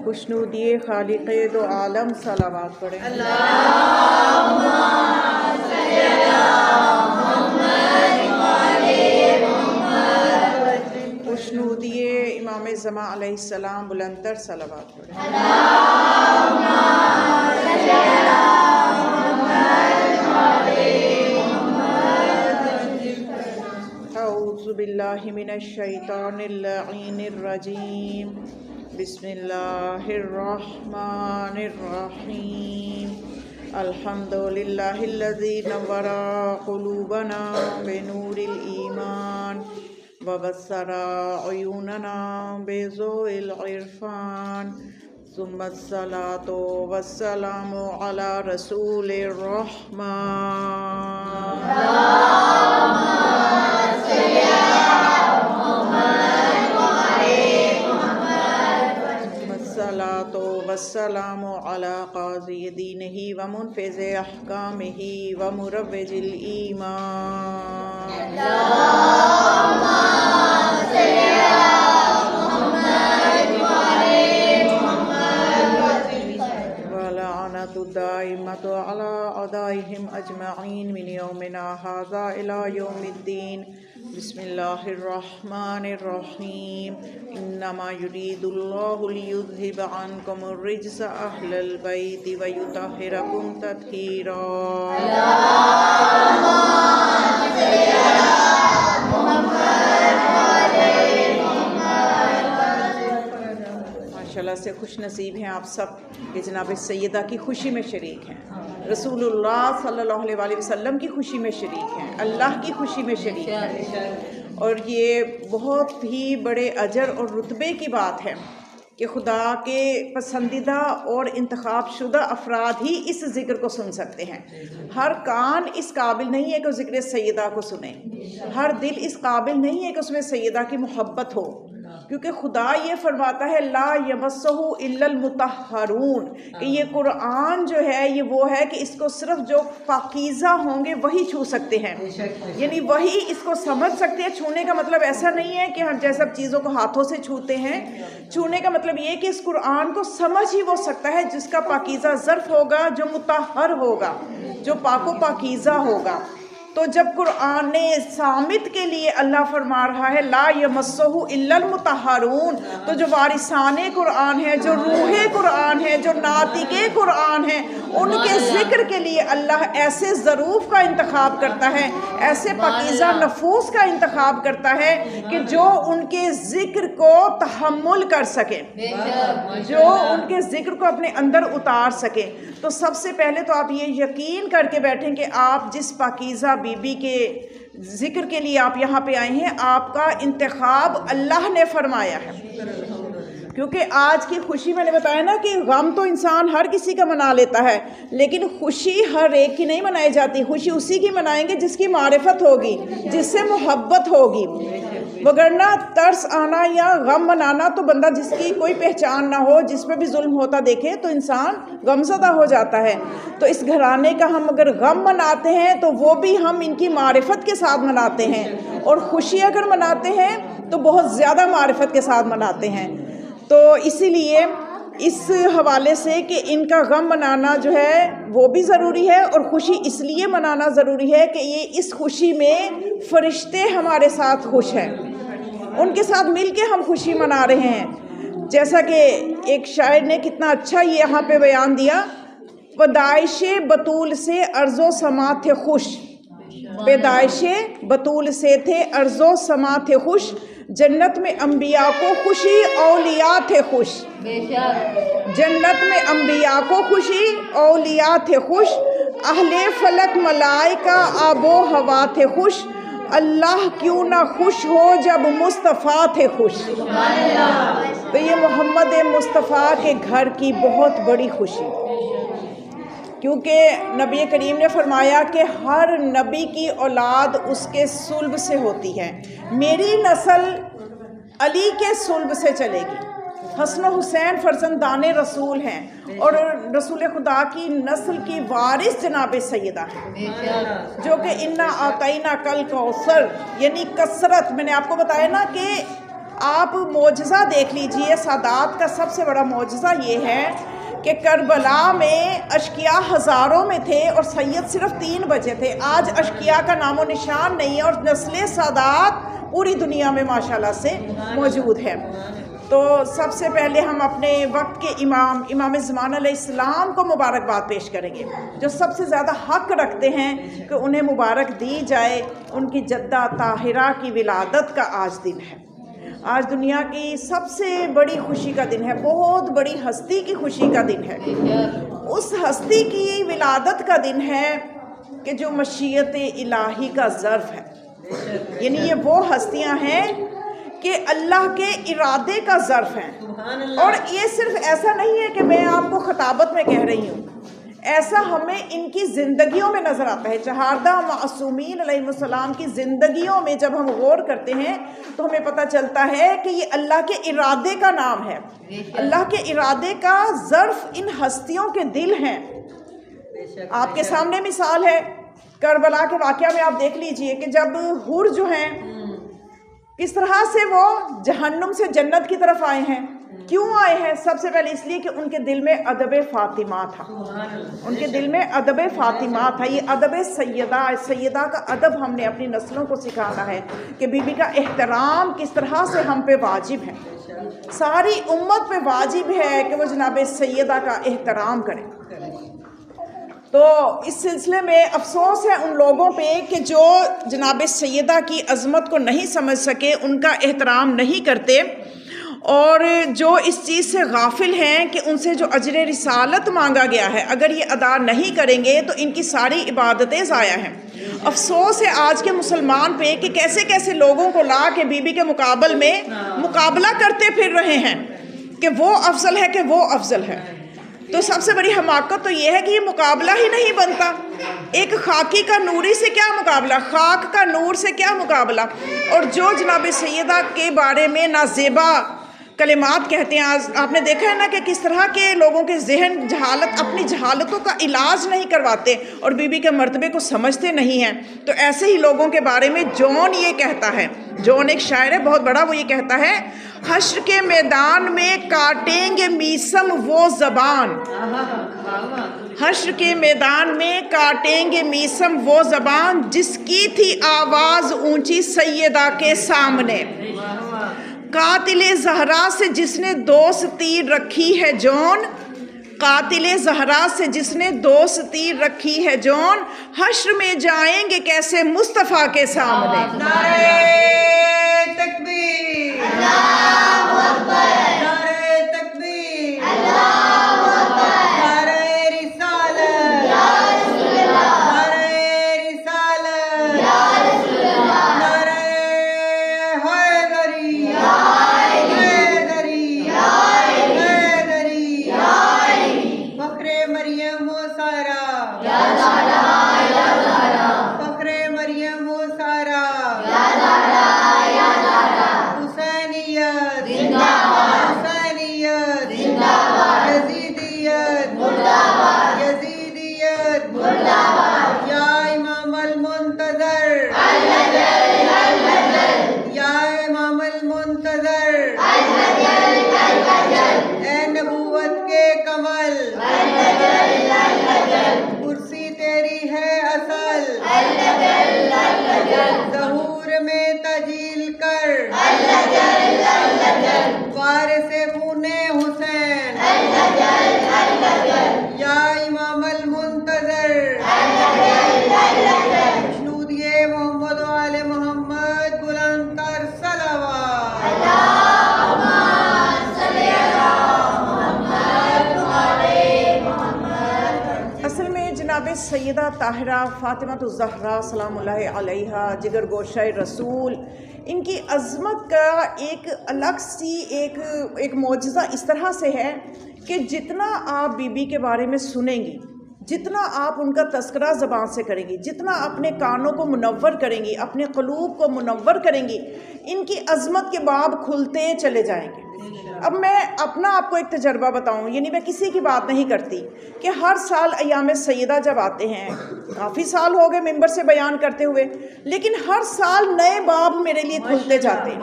خوشنودی خالق دو عالم صلوات پڑھیں۔ خوشنودی امام زمان علیہ السلام بلندتر صلوات پڑھیں۔ اعوذ باللہ من الشیطان اللعین الرجیم، بسم اللہ الرحمن الرحیم، الحمد للہ الذی نور قلوبنا بنور الایمان وبصر عیوننا بضوء العرفان، ثم الصلاة والسلام علی رسول الرحمن۔ والسلام علی قاضی دینہ ومنفذ احکامہ ومروج الایمان۔ ولعنۃ الدائمۃ علی اعدائہم اجمعین من یومنا ھذا الی یوم الدین۔ بسم اللہ الرحمن الرحیم، انما یرید اللہ لیذھب عنکم الرجس اہل البیت ویطہرکم تطہیرا۔ ماشاءاللہ سے خوش نصیب ہیں آپ سب کہ جناب سیدہ کی خوشی میں شریک ہیں، رسول اللہ صلی اللہ علیہ وسلم کی خوشی میں شریک ہیں، اللہ کی خوشی میں شریک ہیں، اور یہ بہت ہی بڑے اجر اور رتبے کی بات ہے کہ خدا کے پسندیدہ اور انتخاب شدہ افراد ہی اس ذکر کو سن سکتے ہیں۔ ہر کان اس قابل نہیں ہے کہ ذکر سیدہ کو سنے، ہر دل اس قابل نہیں ہے کہ اس میں سیدہ کی محبت ہو، کیونکہ خدا یہ فرماتا ہے لا یمسہ الا المطہرون، کہ یہ قرآن جو ہے یہ وہ ہے کہ اس کو صرف جو پاکیزہ ہوں گے وہی چھو سکتے ہیں، یعنی وہی اس کو سمجھ سکتے ہیں۔ چھونے کا مطلب ایسا نہیں ہے کہ ہم جیسے چیزوں کو ہاتھوں سے چھوتے ہیں، چھونے کا مطلب یہ کہ اس قرآن کو سمجھ ہی وہ سکتا ہے جس کا پاکیزہ ظرف ہوگا، جو مطہر ہوگا، جو پاک و پاکیزہ ہوگا۔ تو جب قرآن صامت کے لیے اللہ فرما رہا ہے لا یمسہ الا المطہرون، تو جو وارثان قرآن ہیں، جو روح قرآن ہیں، جو ناطق قرآن ہیں، ان کے ذکر کے لیے اللہ ایسے ظروف کا انتخاب کرتا ہے، ایسے پاکیزہ نفوس کا انتخاب کرتا ہے کہ جو ان کے ذکر کو تحمل کر سکے، جو ان کے ذکر کو اپنے اندر اتار سکے۔ تو سب سے پہلے تو آپ یہ یقین کر کے بیٹھیں کہ آپ جس پاکیزہ بی بی کے ذکر کے لیے آپ یہاں پہ آئے ہیں، آپ کا انتخاب اللہ نے فرمایا ہے، کیونکہ آج کی خوشی میں نے بتایا نا کہ غم تو انسان ہر کسی کا منا لیتا ہے، لیکن خوشی ہر ایک کی نہیں منائی جاتی۔ خوشی اسی کی منائیں گے جس کی معرفت ہوگی، جس سے محبت ہوگی، وگرنہ ترس آنا یا غم منانا تو بندہ جس کی کوئی پہچان نہ ہو، جس پہ بھی ظلم ہوتا دیکھے تو انسان غم زدہ ہو جاتا ہے۔ تو اس گھرانے کا ہم اگر غم مناتے ہیں تو وہ بھی ہم ان کی معرفت کے ساتھ مناتے ہیں، اور خوشی اگر مناتے ہیں تو بہت زیادہ معرفت کے ساتھ مناتے ہیں۔ تو اسی لیے اس حوالے سے کہ ان کا غم منانا جو ہے وہ بھی ضروری ہے، اور خوشی اس لیے منانا ضروری ہے کہ یہ اس خوشی میں فرشتے ہمارے ساتھ خوش ہیں، ان کے ساتھ مل کے ہم خوشی منا رہے ہیں۔ جیسا کہ ایک شاعر نے کتنا اچھا یہ یہاں پہ بیان دیا، پیدائش بطول سے ارض و سما تھے خوش، پیدائش بطول سے تھے ارض و سما تھے خوش، جنت میں انبیاء کو خوشی اولیاء تھے خوش، جنت میں انبیاء کو خوشی اولیاء تھے خوش، اہل فلک ملائکہ آب و ہوا تھے خوش، اللہ کیوں نہ خوش ہو جب مصطفیٰ تھے خوش۔ تو یہ محمد مصطفیٰ کے گھر کی بہت بڑی خوشی، کیونکہ نبی کریم نے فرمایا کہ ہر نبی کی اولاد اس کے صلب سے ہوتی ہے، میری نسل علی کے صلب سے چلے گی۔ حسن و حسین فرزندان رسول ہیں، اور رسول خدا کی نسل کی وارث جناب سیدہ ہیں، جو کہ انا آتینا کل کوثر، یعنی کثرت، میں نے آپ کو بتایا نا کہ آپ معجزہ دیکھ لیجئے، سادات کا سب سے بڑا معجزہ یہ ہے کہ کربلا میں اشقیاء ہزاروں میں تھے اور سید صرف 3 بچے تھے۔ آج اشقیاء کا نام و نشان نہیں ہے اور نسل سادات پوری دنیا میں ماشاءاللہ سے موجود ہے۔ تو سب سے پہلے ہم اپنے وقت کے امام زمان علیہ السلام کو مبارکباد پیش کریں گے، جو سب سے زیادہ حق رکھتے ہیں کہ انہیں مبارک دی جائے۔ ان کی جدہ طاہرہ کی ولادت کا آج دن ہے، آج دنیا کی سب سے بڑی خوشی کا دن ہے، بہت بڑی ہستی کی خوشی کا دن ہے۔ اس ہستی کی ولادت کا دن ہے کہ جو مشیت الہی کا ظرف ہے، یعنی یہ وہ ہستیاں ہیں کہ اللہ کے ارادے کا ظرف ہیں۔ اور یہ صرف ایسا نہیں ہے کہ میں آپ کو خطابت میں کہہ رہی ہوں، ایسا ہمیں ان کی زندگیوں میں نظر آتا ہے۔ چہاردہ معصومین علیہ السلام کی زندگیوں میں جب ہم غور کرتے ہیں تو ہمیں پتہ چلتا ہے کہ یہ اللہ کے ارادے کا نام ہے، اللہ کے ارادے کا ظرف ان ہستیوں کے دل ہیں۔ آپ کے سامنے مثال ہے کربلا کے واقعہ میں، آپ دیکھ لیجئے کہ جب حور جو ہیں کس طرح سے وہ جہنم سے جنت کی طرف آئے ہیں۔ کیوں آئے ہیں؟ سب سے پہلے اس لیے کہ ان کے دل میں ادب فاطمہ تھا، ان کے دل میں ادب فاطمہ تھا۔ یہ ادب سیدہ کا ادب ہم نے اپنی نسلوں کو سکھانا ہے کہ بی بی کا احترام کس طرح سے ہم پہ واجب ہے، ساری امت پہ واجب ہے کہ وہ جناب سیدہ کا احترام کرے۔ تو اس سلسلے میں افسوس ہے ان لوگوں پہ کہ جو جناب سیدہ کی عظمت کو نہیں سمجھ سکے، ان کا احترام نہیں کرتے، اور جو اس چیز سے غافل ہیں کہ ان سے جو اجر رسالت مانگا گیا ہے اگر یہ ادا نہیں کریں گے تو ان کی ساری عبادتیں ضائع ہیں۔ افسوس ہے آج کے مسلمان پہ کہ کیسے کیسے لوگوں کو لا کے بی بی کے مقابل میں مقابلہ کرتے پھر رہے ہیں کہ وہ افضل ہے، کہ وہ افضل ہے۔ تو سب سے بڑی حماقت تو یہ ہے کہ یہ مقابلہ ہی نہیں بنتا۔ ایک خاکی کا نوری سے کیا مقابلہ، خاک کا نور سے کیا مقابلہ۔ اور جو جناب سیدہ کے بارے میں نازیبا کلمات کہتے ہیں، آپ نے دیکھا ہے نا کہ کس طرح کے لوگوں کے ذہن جہالت، اپنی جہالتوں کا علاج نہیں کرواتے اور بی بی کے مرتبے کو سمجھتے نہیں ہیں۔ تو ایسے ہی لوگوں کے بارے میں جون یہ کہتا ہے، جون ایک شاعر ہے بہت بڑا، وہ یہ کہتا ہے حشر کے میدان میں کاٹیں گے میسم وہ زبان، حشر کے میدان میں کاٹیں گے میسم وہ زبان جس کی تھی آواز اونچی سیدہ کے سامنے، قاتل زہرا سے جس نے دوستی رکھی ہے جون، قاتل زہرا سے جس نے دوستی رکھی ہے جون، حشر میں جائیں گے کیسے مصطفیٰ کے سامنے۔ نعرہ تکبیر، اللہ اکبر، نعرہ تکبیر، اللہ اکبر، نعرہ رسالت، یا رسول اللہ، نعرہ رسالت، یا رسول اللہ، نعرہ حیدری، یا حیدری، یا حیدری، یا فخر مریم و سارا، یا زہرا، یا زہرا، فخر مریم و سارا، یا زہرا، یا زہرا، حسینیت زندہ باد، حسینیت زندہ باد، یزیدیت مردہ باد، یزیدیت مردہ باد، یا امام المنتظر الحجر الحجر، یا امام المنتظر الحجر الحجر، اے نبوت کے کمل الحجر الحجر، کرسی تیری ہے اصل الحجر الحجر، ظہور میں تجلیل کر الحجر الحجر، وارث خون حسین الحجر الحجر، یا امام المنتظر الحجر الحجر، شنودیے محمد و آل محمد بلند کر صلوات، اللہم صلی علی محمد و آل محمد۔ اصل میں جناب سیدہ طاہرہ فاطمہ الزہرا سلام اللہ علیہا جگر گوشہ رسول، ان کی عظمت کا ایک الگ سی ایک معجزہ اس طرح سے ہے کہ جتنا آپ بی بی کے بارے میں سنیں گی، جتنا آپ ان کا تذکرہ زبان سے کریں گی، جتنا اپنے کانوں کو منور کریں گی، اپنے قلوب کو منور کریں گی، ان کی عظمت کے باب کھلتے چلے جائیں گے۔ اب میں اپنا آپ کو ایک تجربہ بتاؤں، یعنی میں کسی کی بات نہیں کرتی، کہ ہر سال ایام سیدہ جب آتے ہیں، کافی سال ہو گئے ممبر سے بیان کرتے ہوئے، لیکن ہر سال نئے باب میرے لیے کھلتے جاتے ہیں،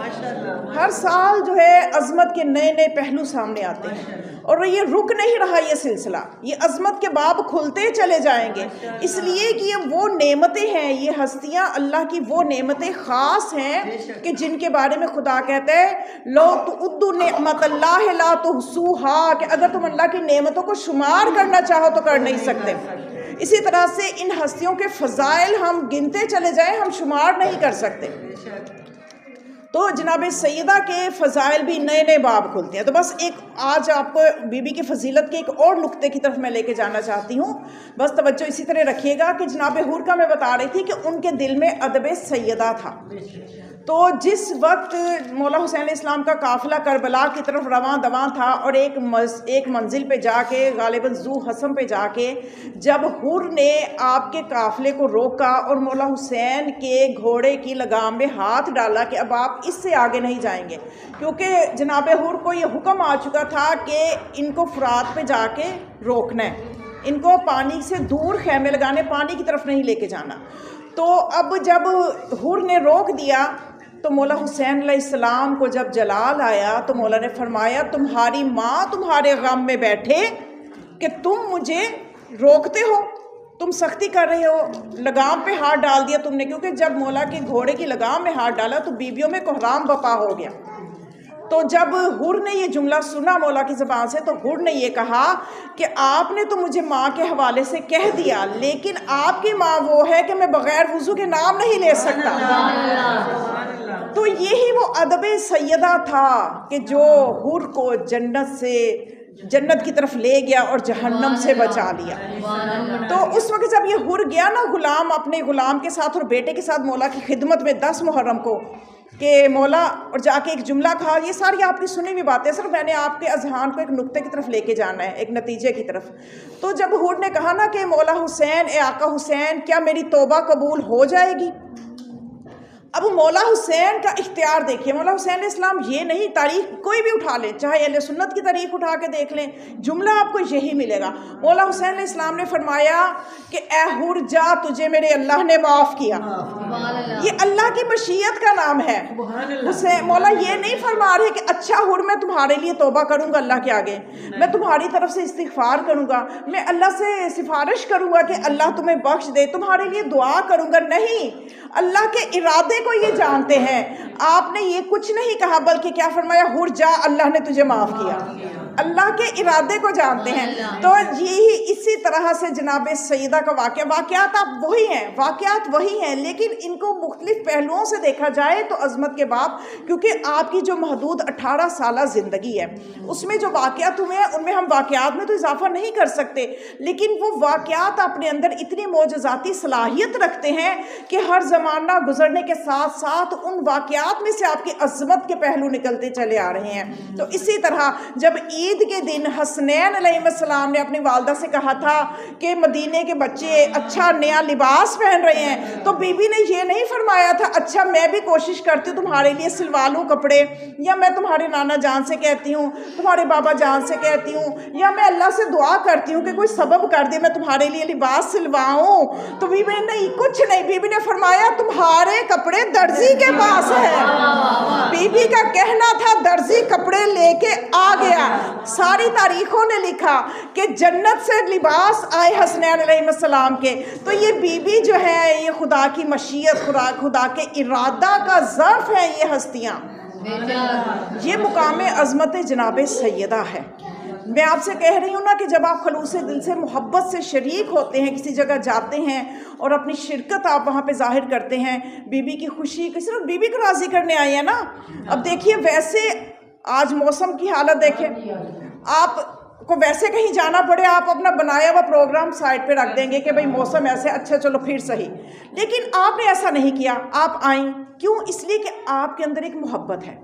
ہر سال جو ہے عظمت کے نئے نئے پہلو سامنے آتے ہیں، اور یہ رک نہیں رہا یہ سلسلہ، یہ عظمت کے باب کھلتے چلے جائیں گے، اس لیے کہ یہ وہ نعمتیں ہیں، یہ ہستیاں اللہ کی وہ نعمتیں خاص ہیں کہ جن کے بارے میں خدا کہتا ہے لو تعدوا نعمت اللہ لا تحصوها، کہ اگر تم اللہ کی نعمتوں کو شمار کرنا چاہو تو کر نہیں سکتے۔ اسی طرح سے ان ہستیوں کے فضائل ہم گنتے چلے جائیں، ہم شمار نہیں کر سکتے۔ تو جناب سیدہ کے فضائل بھی نئے نئے باب کھلتے ہیں۔ تو بس ایک آج آپ کو بی بی کی فضیلت کے ایک اور نقطے کی طرف میں لے کے جانا چاہتی ہوں، بس توجہ اسی طرح رکھیے گا کہ جناب حور کا میں بتا رہی تھی کہ ان کے دل میں ادب سیدہ تھا۔ تو جس وقت مولا حسین علیہ السلام کا قافلہ کربلا کی طرف رواں دواں تھا، اور ایک منزل پہ جا کے غالباً ذو حسم پہ جا کے جب حور نے آپ کے قافلے کو روکا اور مولا حسین کے گھوڑے کی لگام میں ہاتھ ڈالا کہ اب آپ اس سے آگے نہیں جائیں گے، کیونکہ جناب حور کو یہ حکم آ چکا تھا کہ ان کو فرات پہ جا کے روکنا ہے، ان کو پانی سے دور خیمے لگانے، پانی کی طرف نہیں لے کے جانا۔ تو اب جب حور نے روک دیا تو مولا حسین علیہ السلام کو جب جلال آیا تو مولا نے فرمایا تمہاری ماں تمہارے غم میں بیٹھے کہ تم مجھے روکتے ہو، تم سختی کر رہے ہو، لگام پہ ہاتھ ڈال دیا تم نے، کیونکہ جب مولا کے گھوڑے کی لگام میں ہاتھ ڈالا تو بیویوں میں کوہرام بپا ہو گیا۔ تو جب حور نے یہ جملہ سنا مولا کی زبان سے تو حور نے یہ کہا کہ آپ نے تو مجھے ماں کے حوالے سے کہہ دیا، لیکن آپ کی ماں وہ ہے کہ میں بغیر وضو کے نام نہیں لے سکتا۔ تو یہی وہ ادب سیدہ تھا کہ جو حور کو جنت کی طرف لے گیا اور جہنم سے بچا لیا۔ تو اس وقت جب یہ حور گیا نا غلام اپنے غلام کے ساتھ اور بیٹے کے ساتھ مولا کی خدمت میں 10 محرم کو کہ مولا، اور جا کے ایک جملہ کہا، یہ ساری آپ کی سنی ہوئی باتیں، صرف میں نے آپ کے اذہان کو ایک نقطے کی طرف لے کے جانا ہے، ایک نتیجے کی طرف۔ تو جب حور نے کہا نا کہ مولا حسین، اے آقا حسین، کیا میری توبہ قبول ہو جائے گی؟ اب مولا حسین کا اختیار دیکھیے، مولا حسین علیہ السلام یہ نہیں، تاریخ کوئی بھی اٹھا لیں، چاہے اہل سنت کی تاریخ اٹھا کے دیکھ لیں، جملہ آپ کو یہی ملے گا۔ مولا حسین علیہ السلام نے فرمایا کہ اے حور جا، تجھے میرے اللہ نے معاف کیا۔ یہ اللہ کی مشیت کا نام ہے۔ مولا یہ نہیں فرما رہے کہ اچھا حور میں تمہارے لیے توبہ کروں گا اللہ کے آگے، میں تمہاری طرف سے استغفار کروں گا، میں اللہ سے سفارش کروں گا کہ اللہ تمہیں بخش دے، تمہارے لیے دعا کروں گا، نہیں، اللہ کے ارادے کو یہ جانتے ہیں۔ آپ نے یہ کچھ نہیں کہا، بلکہ کیا فرمایا؟ حور جا، اللہ نے تجھے معاف کیا۔ اللہ کے ارادے کو جانتے ہیں۔ تو یہی اسی طرح سے جناب سیدہ کا واقعات آپ وہی ہیں، واقعات وہی ہیں، لیکن ان کو مختلف پہلوؤں سے دیکھا جائے تو عظمت کے باب، کیونکہ آپ کی جو محدود 18 سالہ زندگی ہے اس میں جو واقعات ہوئے ہیں ان میں ہم واقعات میں تو اضافہ نہیں کر سکتے، لیکن وہ واقعات اپنے اندر اتنی معجزاتی صلاحیت رکھتے ہیں کہ ہر زمانہ گزرنے کے ساتھ ساتھ ان واقعات میں سے آپ کی عظمت کے پہلو نکلتے چلے آ رہے ہیں۔ تو اسی طرح جب عید کے دن حسنین علیہ السلام نے اپنی والدہ سے کہا تھا کہ مدینے کے بچے اچھا نیا لباس پہن رہے ہیں، تو بی بی نے یہ نہیں فرمایا تھا اچھا میں بھی کوشش کرتی ہوں تمہارے لیے سلوا لوں کپڑے، یا میں تمہارے نانا جان سے کہتی ہوں، تمہارے بابا جان سے کہتی ہوں، یا میں اللہ سے دعا کرتی ہوں کہ کوئی سبب کر دے میں تمہارے لیے لباس سلواؤں۔ تو بی بی نے نہیں، کچھ نہیں، بی بی نے فرمایا تمہارے کپڑے درزی کے پاس ہیں۔ بی بی کا کہنا تھا درزی کپڑے لے کے آ گیا۔ ساری تاریخوں نے لکھا کہ جنت سے لباس آئے حسنین علیہ السلام کے۔ تو یہ بی بی جو ہے یہ خدا کی مشیت، خدا کے ارادہ کا ظرف ہے یہ ہستیاں۔ یہ مقام عظمت جناب سیدہ ہے۔ میں آپ سے کہہ رہی ہوں نا کہ جب آپ خلوص دل سے محبت سے شریک ہوتے ہیں، کسی جگہ جاتے ہیں اور اپنی شرکت آپ وہاں پہ ظاہر کرتے ہیں، بی بی کی خوشی، صرف بی بی کو راضی کرنے آئی ہیں نا۔ اب دیکھیے ویسے آج موسم کی حالت دیکھیں، آپ کو ویسے کہیں جانا پڑے آپ اپنا بنایا ہوا پروگرام سائٹ پہ رکھ دیں گے کہ بھئی موسم ایسے، اچھا چلو پھر صحیح، لیکن آپ نے ایسا نہیں کیا، آپ آئیں کیوں؟ اس لیے کہ آپ کے اندر ایک محبت ہے،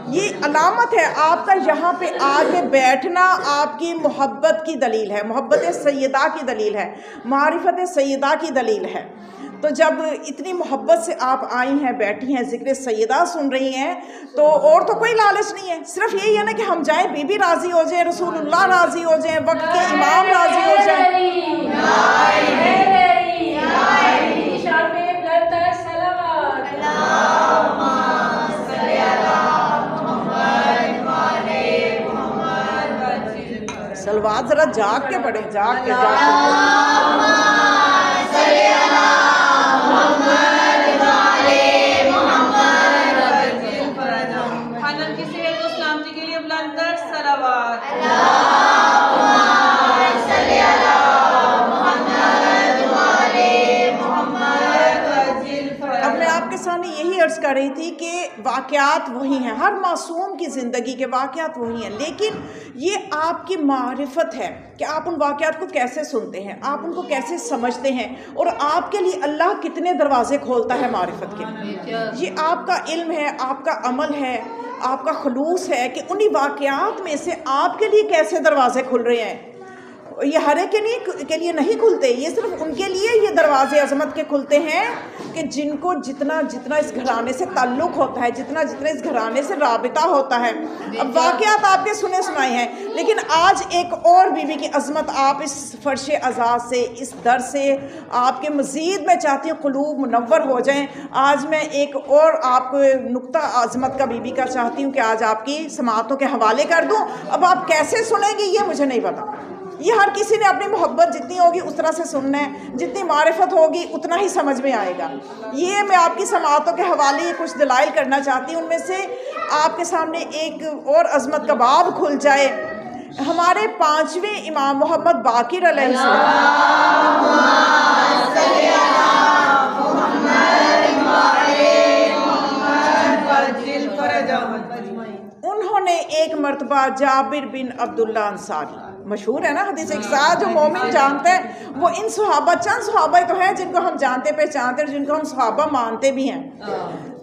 یہ علامت ہے آپ کا یہاں پہ آ کے بیٹھنا آپ کی محبت کی دلیل ہے، محبت سیدہ کی دلیل ہے، معرفت سیدہ کی دلیل ہے۔ تو جب اتنی محبت سے آپ آئی ہیں، بیٹھی ہیں، ذکر سیدہ سن رہی ہیں، تو اور تو کوئی لالچ نہیں ہے، صرف یہی ہے نا کہ ہم جائیں، بی بی راضی ہو جائیں، رسول اللہ راضی ہو جائیں، وقت کے امام راضی ہو جائیں۔ سلوات ذرا جاگ کے پڑھیں، جاگ کے حنن کی سید و سلامتی کے لیے بلندر صلوات۔ اب میں آپ کے سامنے یہی عرض کر رہی تھی کہ واقعات وہی ہیں، ہر معصوم کی زندگی کے واقعات وہی ہیں، لیکن یہ آپ کی معرفت ہے کہ آپ ان واقعات کو کیسے سنتے ہیں، آپ ان کو کیسے سمجھتے ہیں، اور آپ کے لیے اللہ کتنے دروازے کھولتا ہے معرفت کے۔ یہ آپ کا علم ہے، آپ کا عمل ہے، آپ کا خلوص ہے کہ انہی واقعات میں سے آپ کے لیے کیسے دروازے کھل رہے ہیں۔ یہ ہر ایک کے لیے نہیں کھلتے، یہ صرف ان کے لیے یہ دروازے عظمت کے کھلتے ہیں کہ جن کو جتنا اس گھرانے سے تعلق ہوتا ہے، جتنا اس گھرانے سے رابطہ ہوتا ہے۔ اب واقعات آپ کے سنے سنائے ہیں، لیکن آج ایک اور بی بی کی عظمت آپ اس فرش عزاز سے، اس در سے آپ کے مزید میں چاہتی ہوں قلوب منور ہو جائیں۔ آج میں ایک اور آپ کو نقطہ عظمت کا بی بی کا چاہتی ہوں کہ آج آپ کی سماعتوں کے حوالے کر دوں۔ اب آپ کیسے سنیں گے یہ مجھے نہیں پتا، یہ ہر کسی نے اپنی محبت جتنی ہوگی اس طرح سے سننا ہے، جتنی معرفت ہوگی اتنا ہی سمجھ میں آئے گا۔ یہ میں آپ کی سماعتوں کے حوالے کچھ دلائل کرنا چاہتی ہوں، ان میں سے آپ کے سامنے ایک اور عظمت کا باب کھل جائے۔ ہمارے 5ویں امام محمد باقر علیہ السلام، انہوں نے ایک مرتبہ جابر بن عبداللہ انصاری، مشہور ہے نا حدیث ایک ساتھ جو مومن جانتے ہیں، وہ ان صحابہ، چند صحابہ تو ہیں جن کو ہم جانتے پہچانتے اور جن کو ہم صحابہ مانتے بھی ہیں،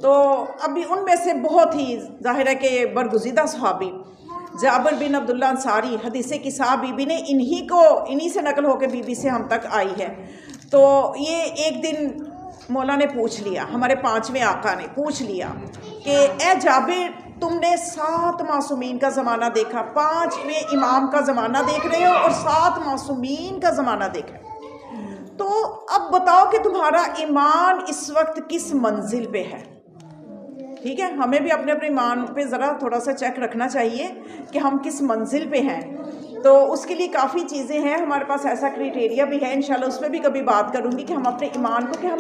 تو ابھی ان میں سے بہت ہی ظاہر ہے کہ برگزیدہ صحابی جابر بن عبداللہ انصاری، حدیث کسا بی بی نے انہی سے نقل ہو کے بی بی سے ہم تک آئی ہے۔ تو یہ ایک دن مولا نے پوچھ لیا، ہمارے 5ویں آقا نے پوچھ لیا کہ اے جابر، تم نے 7 معصومین کا زمانہ دیکھا، 5ویں امام کا زمانہ دیکھ رہے ہو اور 7 معصومین کا زمانہ دیکھا، تو اب بتاؤ کہ تمہارا ایمان اس وقت کس منزل پہ ہے؟ ٹھیک ہے، ہمیں بھی اپنے ایمان پہ ذرا تھوڑا سا چیک رکھنا چاہیے کہ ہم کس منزل پہ ہیں۔ تو اس کے لیے کافی چیزیں ہیں، ہمارے پاس ایسا کرائٹیریا بھی ہے، انشاءاللہ اس پہ بھی کبھی بات کروں گی کہ ہم اپنے ایمان کو، کہ ہم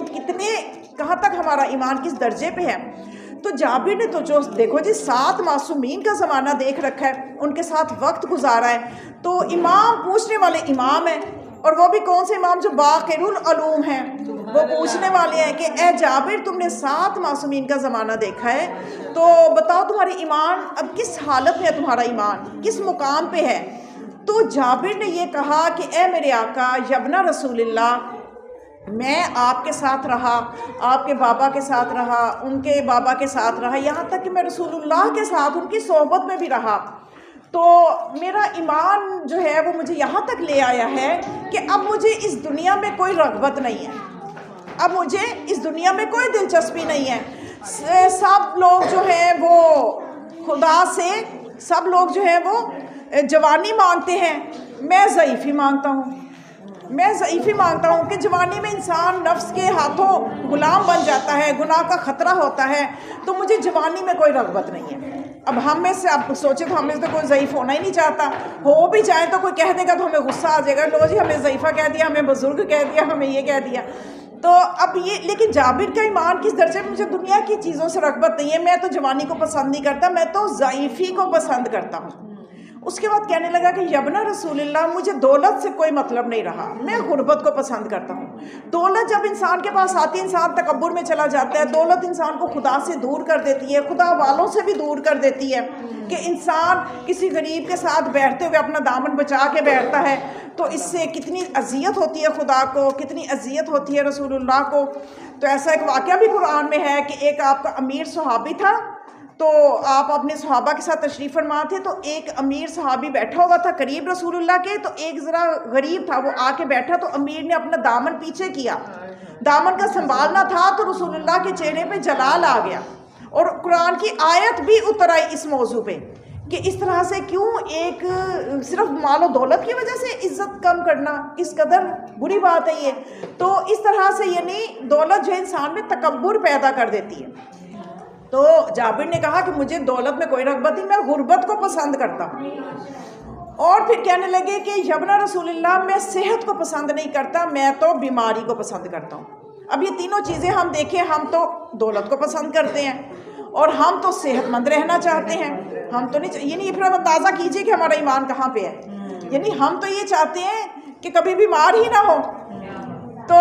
کہاں تک ہمارا ایمان کس درجے پہ ہے۔ تو جابر نے تو جو دیکھو جی 7 معصومین کا زمانہ دیکھ رکھا ہے، ان کے ساتھ وقت گزارا ہے، تو امام پوچھنے والے امام ہیں، اور وہ بھی کون سے امام؟ جو باقر العلوم ہیں، وہ پوچھنے والے ہیں کہ اے جابر، تم نے 7 معصومین کا زمانہ دیکھا ہے، تو بتاؤ تمہاری ایمان اب کس حالت میں ہے، تمہارا ایمان کس مقام پہ ہے؟ تو جابر نے یہ کہا کہ اے میرے آقا یبنا رسول اللہ، میں آپ کے ساتھ رہا، آپ کے بابا کے ساتھ رہا، ان کے بابا کے ساتھ رہا، یہاں تک کہ میں رسول اللہ کے ساتھ ان کی صحبت میں بھی رہا، تو میرا ایمان جو ہے وہ مجھے یہاں تک لے آیا ہے کہ اب مجھے اس دنیا میں کوئی رغبت نہیں ہے، اب مجھے اس دنیا میں کوئی دلچسپی نہیں ہے۔ سب لوگ جو ہیں وہ خدا سے، سب لوگ جو ہیں وہ جوانی مانگتے ہیں، میں ضعیفی مانگتا ہوں، میں ضعیفی مانگتا ہوں کہ جوانی میں انسان نفس کے ہاتھوں غلام بن جاتا ہے، گناہ کا خطرہ ہوتا ہے، تو مجھے جوانی میں کوئی رغبت نہیں ہے۔ اب ہم میں سے آپ سوچیں تو ہم میں سے کوئی ضعیف ہونا ہی نہیں چاہتا، ہو بھی جائیں تو کوئی کہہ دے گا تو ہمیں غصہ آ جائے گا، لو جی ہمیں ضعیفہ کہہ دیا، ہمیں بزرگ کہہ دیا، ہمیں یہ کہہ دیا۔ تو اب یہ، لیکن جابر کا ایمان کس درجے میں؟ مجھے دنیا کی چیزوں سے رغبت نہیں ہے، میں تو جوانی کو پسند نہیں کرتا، میں تو ضعیفی کو پسند کرتا ہوں۔ اس کے بعد کہنے لگا کہ یبنا رسول اللہ، مجھے دولت سے کوئی مطلب نہیں رہا، میں غربت کو پسند کرتا ہوں۔ دولت جب انسان کے پاس آتی ہے، انسان تکبر میں چلا جاتا ہے، دولت انسان کو خدا سے دور کر دیتی ہے، خدا والوں سے بھی دور کر دیتی ہے، کہ انسان کسی غریب کے ساتھ بیٹھتے ہوئے اپنا دامن بچا کے بیٹھتا ہے، تو اس سے کتنی اذیت ہوتی ہے خدا کو، کتنی اذیت ہوتی ہے رسول اللہ کو۔ تو ایسا ایک واقعہ بھی قرآن میں ہے کہ ایک آپ کا امیر صحابی تھا، تو آپ اپنے صحابہ کے ساتھ تشریف فرما تھے، تو ایک امیر صحابی بیٹھا ہوا تھا قریب رسول اللہ کے، تو ایک ذرا غریب تھا، وہ آ کے بیٹھا تو امیر نے اپنا دامن پیچھے کیا، دامن کا سنبھالنا تھا، تو رسول اللہ کے چہرے پہ جلال آ گیا، اور قرآن کی آیت بھی اتر آئی اس موضوع پہ کہ اس طرح سے کیوں ایک صرف مال و دولت کی وجہ سے عزت کم کرنا، کس قدر بری بات ہے یہ۔ تو اس طرح سے یعنی دولت جو انسان میں تکبر پیدا کر دیتی ہے۔ تو جابر نے کہا کہ مجھے دولت میں کوئی رغبت نہیں، میں غربت کو پسند کرتا ہوں۔ اور پھر کہنے لگے کہ یبنا رسول اللہ، میں صحت کو پسند نہیں کرتا، میں تو بیماری کو پسند کرتا ہوں۔ اب یہ تینوں چیزیں ہم دیکھیں، ہم تو دولت کو پسند کرتے ہیں اور ہم تو صحت مند رہنا چاہتے ہیں، ہم تو نہیں، یعنی پھر اب اندازہ کیجئے کہ ہمارا ایمان کہاں پہ ہے۔ یعنی ہم تو یہ چاہتے ہیں کہ کبھی بیمار ہی نہ ہو۔ تو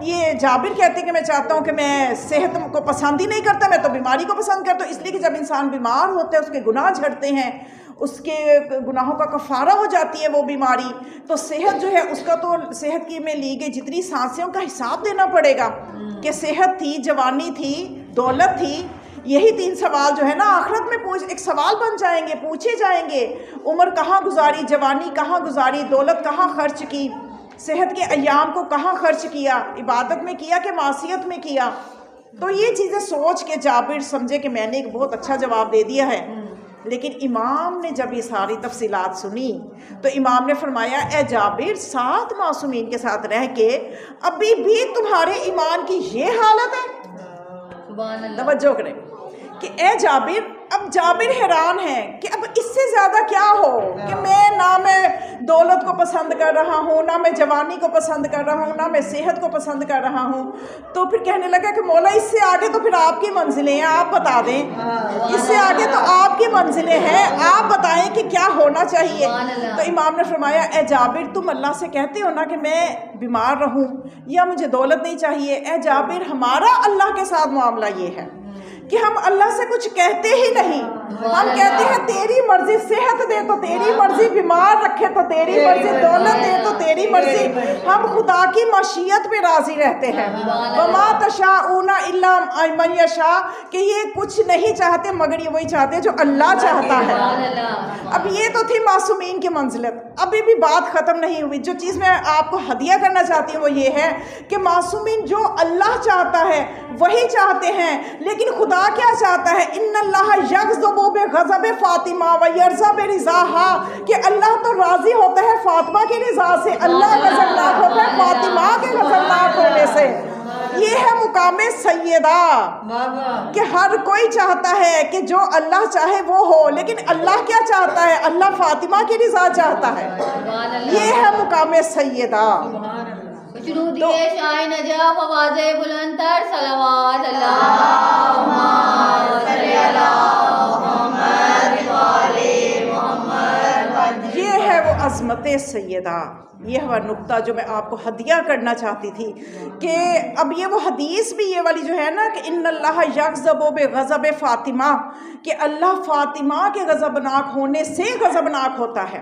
یہ جابر کہتے ہیں کہ میں چاہتا ہوں کہ میں صحت کو پسند ہی نہیں کرتا، میں تو بیماری کو پسند کرتا ہوں، اس لیے کہ جب انسان بیمار ہوتا ہے اس کے گناہ جھڑتے ہیں، اس کے گناہوں کا کفارہ ہو جاتی ہے وہ بیماری، تو صحت جو ہے اس کا تو صحت کی میں لی گئی جتنی سانسوں کا حساب دینا پڑے گا کہ صحت تھی، جوانی تھی، دولت تھی۔ یہی تین سوال جو ہے نا آخرت میں ایک سوال بن جائیں گے، پوچھے جائیں گے، عمر کہاں گزاری، جوانی کہاں گزاری، دولت کہاں خرچ کی، صحت کے ایام کو کہاں خرچ کیا، عبادت میں کیا کہ معصیت میں کیا۔ تو یہ چیزیں سوچ کے جابر سمجھے کہ میں نے ایک بہت اچھا جواب دے دیا ہے، لیکن امام نے جب یہ ساری تفصیلات سنی تو امام نے فرمایا اے جابر 7 معصومین کے ساتھ رہ کے ابھی بھی تمہارے ایمان کی یہ حالت ہے؟ توجہ کریں کہ اے جابر، اب جابر حیران ہے کہ اب اس سے زیادہ کیا ہو کہ نہ میں دولت کو پسند کر رہا ہوں، نہ میں جوانی کو پسند کر رہا ہوں، نہ میں صحت کو پسند کر رہا ہوں۔ تو پھر کہنے لگا کہ مولا اس سے آگے تو پھر آپ کی منزلیں ہیں، آپ بتا دیں، اس سے آگے تو آپ کی منزلیں ہیں، آپ بتائیں کہ کیا ہونا چاہیے۔ تو امام نے فرمایا اے جابر، تم اللہ سے کہتے ہو نا کہ میں بیمار رہوں یا مجھے دولت نہیں چاہیے، اے جابر ہمارا اللہ کے ساتھ معاملہ یہ ہے کہ ہم اللہ سے کچھ کہتے ہی نہیں، ہم کہتے ہیں تیری مرضی، صحت دے تو تیری مرضی، بیمار رکھے تو تیری مرضی، دولت دے تو تیری مرضی، ہم خدا کی مشیت پہ راضی رہتے ہیں۔ وما تشاءون الا من یشاء، کہ یہ کچھ نہیں چاہتے مگر یہ وہی چاہتے جو اللہ چاہتا ہے۔ اب یہ تو تھی معصومین کی منزلت، ابھی بھی بات ختم نہیں ہوئی۔ جو چیز میں آپ کو ہدیہ کرنا چاہتی ہوں وہ یہ ہے کہ معصومین جو اللہ چاہتا ہے وہی چاہتے ہیں، لیکن خدا کیا چاہتا ہے؟ ان اللہ یغضب بغضب فاطمہ و یرضی برضاها، کہ اللہ تو راضی ہوتا ہے فاطمہ کی رضا سے، اللہ غضبناک ہوتا ہے فاطمہ کے غضبناک ہونے سے۔ یہ ہے مقام سیدہ کہ ہر کوئی چاہتا ہے کہ جو اللہ چاہے وہ ہو، لیکن اللہ کیا چاہتا ہے؟ اللہ فاطمہ کی رضا چاہتا ہے۔ یہ ہے مقام سیدہ۔ شروع شاہ نجف آواز بلند تر صلوات اللہم صلی علی محمد وآل محمد۔ یہ ہے وہ عظمت سیدہ، یہ وہ نقطہ جو میں آپ کو ہدیہ کرنا چاہتی تھی کہ اب یہ وہ حدیث بھی یہ والی جو ہے نا کہ ان اللہ یغضب بغضب فاطمہ، کہ اللہ فاطمہ کے غضبناک ہونے سے غضبناک ہوتا ہے۔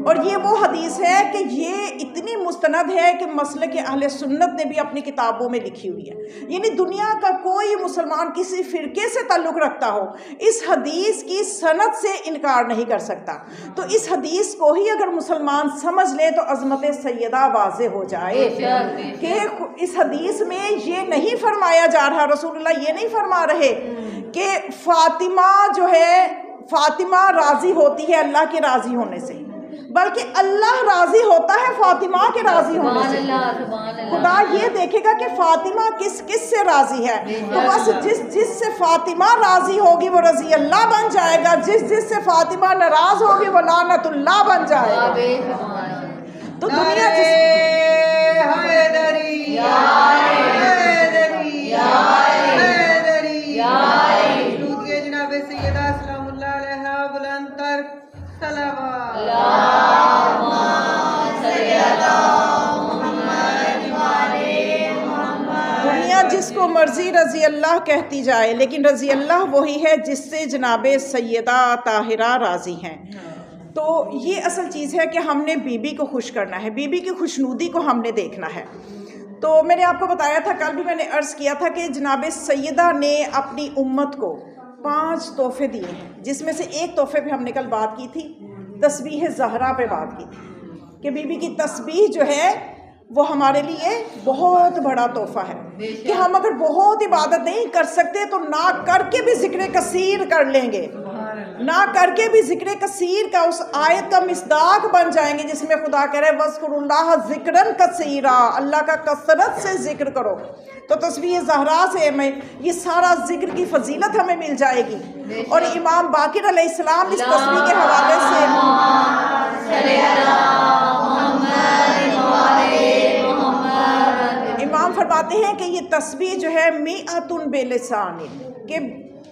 اور یہ وہ حدیث ہے کہ یہ اتنی مستند ہے کہ مسلک اہل سنت نے بھی اپنی کتابوں میں لکھی ہوئی ہے، یعنی دنیا کا کوئی مسلمان کسی فرقے سے تعلق رکھتا ہو اس حدیث کی سند سے انکار نہیں کر سکتا۔ تو اس حدیث کو ہی اگر مسلمان سمجھ لے تو عظمت سیدہ واضح ہو جائے کہ اس حدیث میں یہ نہیں فرمایا جا رہا، رسول اللہ یہ نہیں فرما رہے کہ فاطمہ جو ہے فاطمہ راضی ہوتی ہے اللہ کے راضی ہونے سے، بلکہ اللہ راضی ہوتا ہے فاطمہ کے راضی ہونے سے۔ خدا یہ دیکھے گا کہ فاطمہ کس کس سے راضی ہے، تو بس جس سے فاطمہ راضی ہوگی وہ رضی اللہ بن جائے گا، جس سے فاطمہ ناراض ہوگی وہ لعنت اللہ بن جائے گا۔ تو دنیا جناب سیدہ سلام اللہ علیہ بلند تر صلوات دنیا جس کو مرضی رضی اللہ کہتی جائے، لیکن رضی اللہ وہی ہے جس سے جناب سیدہ طاہرہ راضی ہیں۔ تو یہ اصل چیز ہے کہ ہم نے بی بی کو خوش کرنا ہے، بی بی کی خوشنودی کو ہم نے دیکھنا ہے۔ تو میں نے آپ کو بتایا تھا، کل بھی میں نے عرض کیا تھا کہ جناب سیدہ نے اپنی امت کو 5 تحفے دیے ہیں، جس میں سے ایک تحفے پہ ہم نے کل بات کی تھی، تسبیح زہرا پہ بات کی تھی کہ بی بی کی تسبیح جو ہے وہ ہمارے لیے بہت بڑا تحفہ ہے کہ ہم اگر بہت عبادت نہیں کر سکتے تو نہ کر کے بھی ذکر کثیر کر لیں گے، نہ کر کے بھی ذکر کثیر کا اس آیت کا مصداق بن جائیں گے جس میں خدا کہہ رہے وَاذْكُرُوا اللَّهَ ذِكْرًا كَثِيرًا، اللہ کا کثرت سے ذکر کرو۔ تو تسبیح زہرا سے ہمیں یہ سارا ذکر کی فضیلت ہمیں مل جائے گی۔ اور امام باقر علیہ السلام اس تسبیح کے حوالے سے امام فرماتے ہیں کہ یہ تسبیح جو ہے میعۃ بلسان، کہ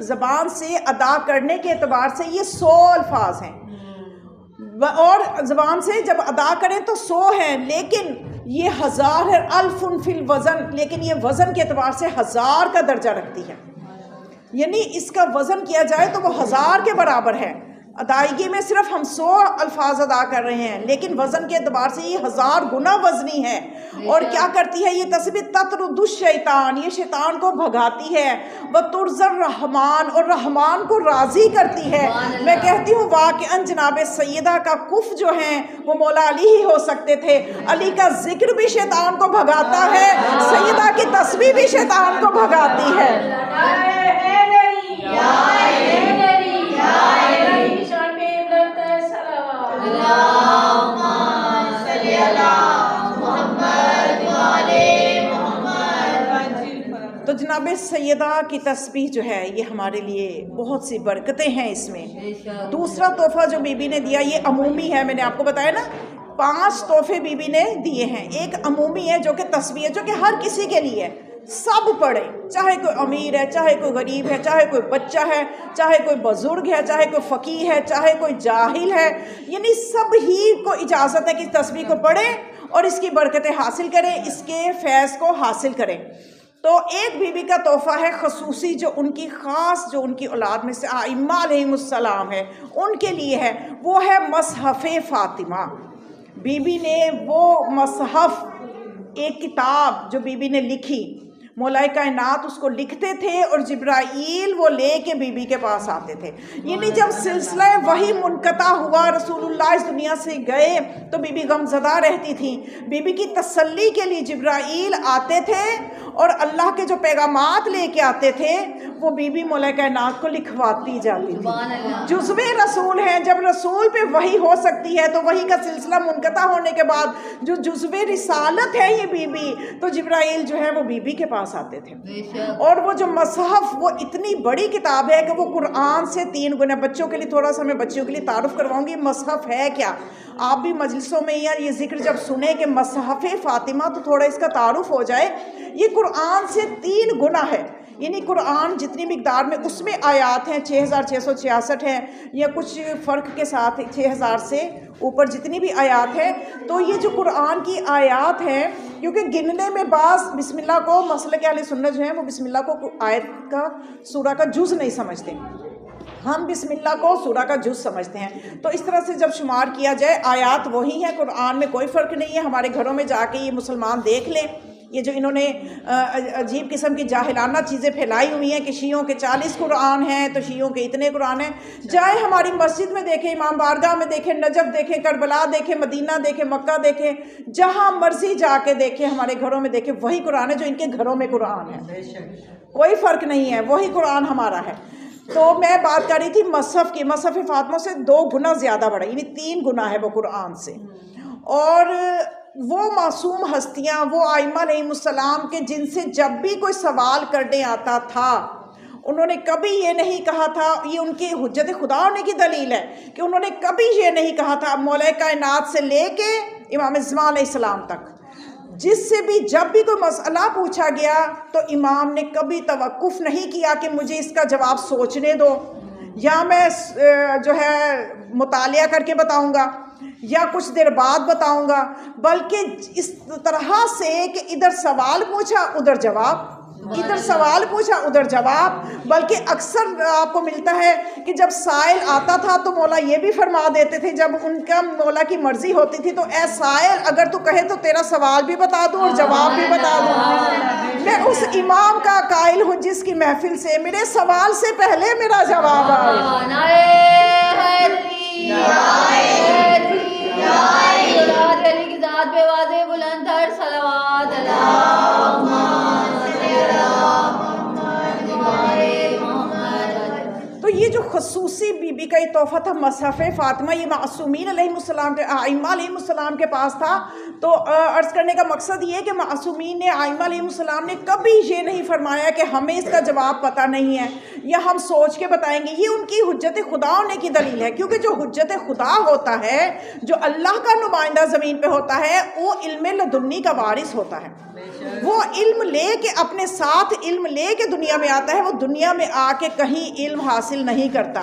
زبان سے ادا کرنے کے اعتبار سے یہ 100 الفاظ ہیں، اور زبان سے جب ادا کریں تو 100 ہیں، لیکن یہ 1000 ہے، الف فی الوزن، لیکن یہ وزن کے اعتبار سے 1000 کا درجہ رکھتی ہے، یعنی اس کا وزن کیا جائے تو وہ 1000 کے برابر ہے۔ ادائیگی میں صرف ہم 100 الفاظ ادا کر رہے ہیں، لیکن وزن کے اعتبار سے یہ 1000 گنا وزنی ہے۔ اور کیا کرتی ہے یہ تسبیح؟ تطرد الشیطان، یہ شیطان کو بھگاتی ہے، وترضی الرحمن، اور رحمان کو راضی کرتی ہے۔ میں کہتی ہوں واقعاً جناب سیدہ کا کف جو ہیں وہ مولا علی ہی ہو سکتے تھے، علی کا ذکر بھی شیطان کو بھگاتا ہے، سیدہ کی تسبیح بھی شیطان کو بھگاتی ہے۔ تو جناب سیدہ کی تسبیح جو ہے یہ ہمارے لیے بہت سی برکتیں ہیں اس میں۔ دوسرا تحفہ جو بی بی نے دیا یہ عمومی ہے، میں نے آپ کو بتایا نا 5 تحفے بی بی نے دیے ہیں۔ ایک عمومی ہے جو کہ تسبیح ہے، جو کہ ہر کسی کے لیے سب پڑھے، چاہے کوئی امیر ہے، چاہے کوئی غریب ہے، چاہے کوئی بچہ ہے، چاہے کوئی بزرگ ہے، چاہے کوئی فقیہ ہے، چاہے کوئی جاہل ہے، یعنی سب ہی کو اجازت ہے کہ تسبیح کو پڑھیں اور اس کی برکتیں حاصل کریں، اس کے فیض کو حاصل کریں۔ تو ایک بی بی کا تحفہ ہے خصوصی، جو ان کی خاص، جو ان کی اولاد میں سے ائمہ علیہم السلام ہے ان کے لیے ہے، وہ ہے مصحف فاطمہ۔ بی بی نے وہ مصحف، ایک کتاب جو بی بی نے لکھی، مولا کائنات اس کو لکھتے تھے اور جبرائیل وہ لے کے بی بی کے پاس آتے تھے، یعنی جب سلسلہ وحی منقطع ہوا، رسول اللہ اس دنیا سے گئے تو بی بی غمزدہ رہتی تھی۔ بی بی کی تسلی کے لیے جبرائیل آتے تھے اور اللہ کے جو پیغامات لے کے آتے تھے وہ بی بی مولا کائنات کو لکھواتی جاتی تھی۔ جزوِ رسول ہیں، جب رسول پہ وحی ہو سکتی ہے تو وحی کا سلسلہ منقطع ہونے کے بعد جو جزوِ رسالت ہے یہ بی بی، تو جبرائیل جو ہے وہ بی بی کے پاس آتے تھے۔ اور وہ جو مصحف، وہ اتنی بڑی کتاب ہے کہ وہ قرآن سے 3 گنا۔ بچوں کے لیے تھوڑا سا میں بچوں کے لیے تعارف کرواؤں گی مصحف ہے کیا۔ آپ بھی مجلسوں میں یار یہ ذکر جب سنیں کہ مصحف فاطمہ تو تھوڑا اس کا تعارف ہو جائے۔ یہ قرآن سے 3 گنا ہے، یعنی قرآن جتنی مقدار میں اس میں آیات ہیں 6666 ہیں، یا کچھ فرق کے ساتھ 6000 سے اوپر جتنی بھی آیات ہیں، تو یہ جو قرآن کی آیات ہیں، کیونکہ گننے میں بعض بسم اللہ کو، مسلک اہل سنت جو ہیں وہ بسم اللہ کو آیت کا، سورہ کا جز نہیں سمجھتے، ہم بسم اللہ کو سورہ کا جز سمجھتے ہیں۔ تو اس طرح سے جب شمار کیا جائے آیات وہی ہیں، قرآن میں کوئی فرق نہیں ہے۔ ہمارے گھروں میں جا کے یہ مسلمان دیکھ لیں، یہ جو انہوں نے عجیب قسم کی جاہلانہ چیزیں پھیلائی ہوئی ہیں کہ شیعوں کے 40 قرآن ہیں تو شیعوں کے اتنے قرآن ہیں۔ جائے ہماری مسجد میں دیکھیں، امام بارگاہ میں دیکھیں، نجف دیکھیں، کربلا دیکھیں، مدینہ دیکھیں، مکہ دیکھیں، جہاں مرضی جا کے دیکھیں، ہمارے گھروں میں دیکھیں، وہی قرآن ہے جو ان کے گھروں میں قرآن ہے، کوئی فرق نہیں ہے، وہی قرآن ہمارا ہے۔ تو میں بات کر رہی تھی مصحف کی، مصحف فاطمہ سے 2 گنا زیادہ بڑا، یعنی 3 گنا ہے وہ قرآن سے۔ اور وہ معصوم ہستیاں، وہ ائمہ علیہم السلام کے جن سے جب بھی کوئی سوال کرنے آتا تھا انہوں نے کبھی یہ نہیں کہا تھا، یہ ان کی حجت خدا ہونے کی دلیل ہے کہ انہوں نے کبھی یہ نہیں کہا تھا، مولا کائنات سے لے کے امام زمان علیہ السلام تک جس سے بھی جب بھی کوئی مسئلہ پوچھا گیا تو امام نے کبھی توقف نہیں کیا کہ مجھے اس کا جواب سوچنے دو، یا میں جو ہے مطالعہ کر کے بتاؤں گا، یا کچھ دیر بعد بتاؤں گا، بلکہ اس طرح سے کہ ادھر سوال پوچھا ادھر جواب، ادھر سوال پوچھا ادھر جواب. بلکہ اکثر آپ کو ملتا ہے کہ جب سائل آتا تھا تو مولا یہ بھی فرما دیتے تھے, جب ان کا مولا کی مرضی ہوتی تھی تو اے سائل اگر تو کہے تو تیرا سوال بھی بتا دوں اور جواب بھی بتا دوں. میں اس امام کا قائل ہوں جس کی محفل سے میرے سوال سے پہلے میرا جواب آئے. نعرے حیدری، اولاد علی کی ذات پہ واضح بلند تر صلوات اللہم صلی علی محمد وعلی محمد. تو یہ جو خصوصی بی بی کا یہ تحفہ تھا مصحف فاطمہ, یہ معصومین علیہ السلام کے ائمہ علیہ السلام کے پاس تھا. تو عرض کرنے کا مقصد یہ کہ معصومین نے ائمہ علیہ السلام نے کبھی یہ نہیں فرمایا کہ ہمیں اس کا جواب پتہ نہیں ہے یا ہم سوچ کے بتائیں گے. یہ ان کی حجت خدا ہونے کی دلیل ہے, کیونکہ جو حجت خدا ہوتا ہے, جو اللہ کا نمائندہ زمین پہ ہوتا ہے, وہ علم لدنی کا وارث ہوتا ہے. وہ علم لے کے اپنے ساتھ علم لے کے دنیا میں آتا ہے, وہ دنیا میں آ کے کہیں علم حاصل نہیں کرتا.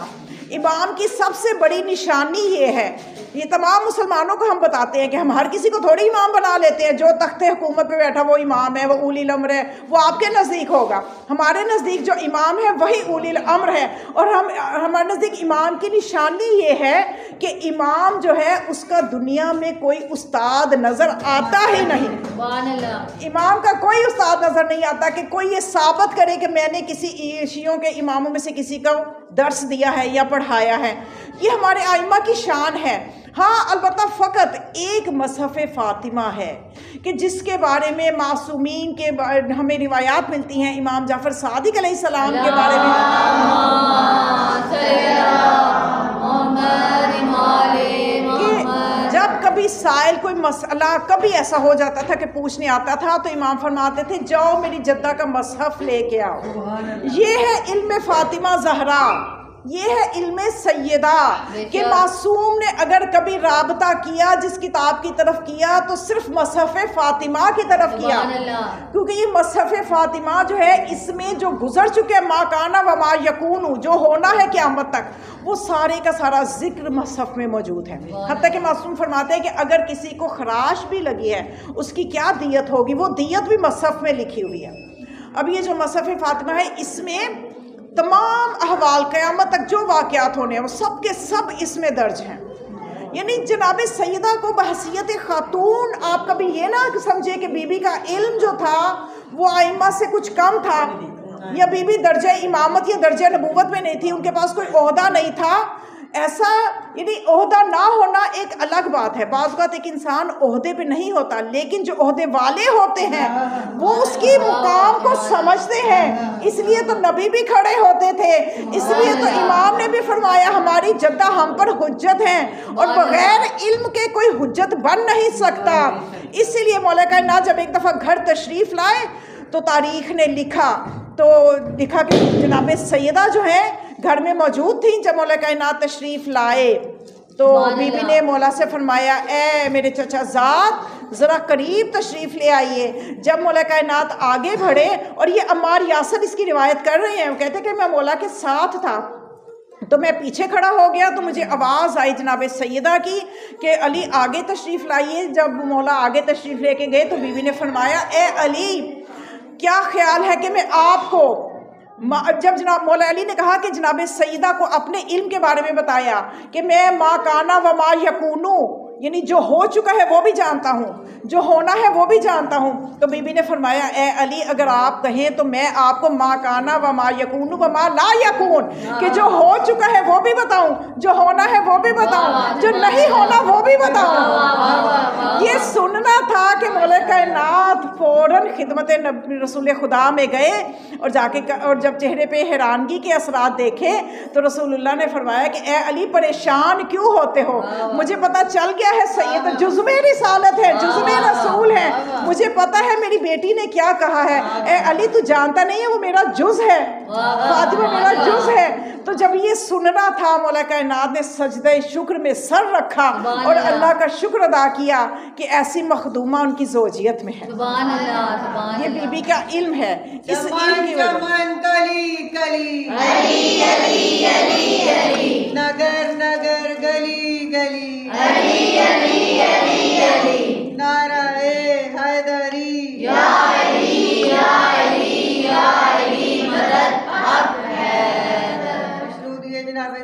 امام کی سب سے بڑی نشانی یہ ہے, یہ تمام مسلمانوں کو ہم بتاتے ہیں کہ ہم ہر کسی کو تھوڑی امام بنا لیتے ہیں. جو تخت حکومت پہ بیٹھا وہ امام ہے, وہ اولی الامر ہے, وہ آپ کے نزدیک ہوگا. ہمارے نزدیک جو امام ہے وہی اولی الامر ہے. اور ہمارے نزدیک امام کی نشانی یہ ہے کہ امام جو ہے اس کا دنیا میں کوئی استاد نظر آتا ہی نہیں. سبحان اللہ. امام کا کوئی استاد نظر نہیں آتا کہ کوئی یہ ثابت کرے کہ میں نے کسی شیعوں کے اماموں میں سے کسی کو درس دیا ہے یا پڑھایا ہے. یہ ہمارے ائمہ کی شان ہے. ہاں البتہ فقط ایک مصحف فاطمہ ہے کہ جس کے بارے میں معصومین کے ہمیں روایات ملتی ہیں. امام جعفر صادق علیہ السلام کے بارے میں کہ جب کبھی سائل کوئی مسئلہ کبھی ایسا ہو جاتا تھا کہ پوچھنے آتا تھا تو امام فرماتے تھے جاؤ میری جدہ کا مصحف لے کے آؤ. یہ ہے علم فاطمہ زہرا, یہ ہے علم سیدہ کہ معصوم نے اگر کبھی رابطہ کیا جس کتاب کی طرف کیا تو صرف مصحف فاطمہ کی طرف کیا, کیونکہ یہ مصحف فاطمہ جو ہے اس میں جو گزر چکے ما کانا و ما یکون, جو ہونا ہے قیامت تک, وہ سارے کا سارا ذکر مصحف میں موجود ہے. حتیٰ کہ معصوم فرماتے ہیں کہ اگر کسی کو خراش بھی لگی ہے اس کی کیا دیت ہوگی, وہ دیت بھی مصحف میں لکھی ہوئی ہے. اب یہ جو مصحف فاطمہ ہے اس میں تمام احوال قیامت تک جو واقعات ہونے ہیں وہ سب کے سب اس میں درج ہیں. یعنی جناب سیدہ کو بحیثیت خاتون آپ کبھی یہ نہ سمجھے کہ بی بی کا علم جو تھا وہ ائمہ سے کچھ کم تھا, یا بی بی درجہ امامت یا درجہ نبوت میں نہیں تھی, ان کے پاس کوئی عہدہ نہیں تھا. ایسا یعنی عہدہ نہ ہونا ایک الگ بات ہے. بعض اوقات ایک انسان عہدے پہ نہیں ہوتا, لیکن جو عہدے والے ہوتے ہیں وہ اس کی مقام کو سمجھتے ہیں. اس لیے تو نبی بھی کھڑے ہوتے تھے, اس لیے تو امام نے بھی فرمایا ہماری جدہ ہم پر حجت ہیں اور بغیر علم کے کوئی حجت بن نہیں سکتا. اسی لیے مولا کائنات جب ایک دفعہ گھر تشریف لائے تو تاریخ نے لکھا کہ جناب سیدہ جو ہے گھر میں موجود تھیں جب مولا کائنات تشریف لائے. تو بی بی نے مولا سے فرمایا اے میرے چچا زاد ذرا قریب تشریف لے آئیے. جب مولا کائنات آگے بڑھے, اور یہ عمار یاسر اس کی روایت کر رہے ہیں, وہ کہتے کہ میں مولا کے ساتھ تھا تو میں پیچھے کھڑا ہو گیا تو مجھے آواز آئی جناب سیدہ کی کہ علی آگے تشریف لائیے. جب مولا آگے تشریف لے کے گئے تو بی بی نے فرمایا اے علی کیا خیال ہے کہ میں آپ کو, جب جناب مولا علی نے کہا کہ جناب سیدہ کو اپنے علم کے بارے میں بتایا کہ میں ما کانا و ما یکونو, یعنی جو ہو چکا ہے وہ بھی جانتا ہوں, جو ہونا ہے وہ بھی جانتا ہوں. تو بی بی نے فرمایا اے علی اگر آپ کہیں تو میں آپ کو ما کانا و ما یکون و ما لا یکون, کہ جو ہو چکا ہے وہ بھی بتاؤں, جو ہونا ہے وہ بھی بتاؤں, جو نہیں ہونا وہ بھی بتاؤں. یہ سننا تھا کہ مولا کائنات فوراً خدمت رسول خدا میں گئے اور جا کے اور جب چہرے پہ حیرانگی کے اثرات دیکھے تو رسول اللہ نے فرمایا کہ اے علی پریشان کیوں ہوتے ہو, مجھے پتہ چل گیا ہے سید جزو رسالت ہے, جزو رسول ہے, مجھے پتہ ہے میری بیٹی نے کیا کہا ہے. اے علی تو جانتا نہیں ہے وہ میرا جز ہے, فاطمہ میرا جز ہے. تو جب یہ سننا تھا مولا کائنات نے سجدہ شکر میں سر رکھا اور اللہ کا شکر ادا کیا کہ ایسی مخدومہ ان کی زوجیت میں ہے. یہ بی بی کا علم ہے. اس علم کی وجہ کلی کلی نگر نگر گلی گلی نعرہ حیدری یا علی یا علی یا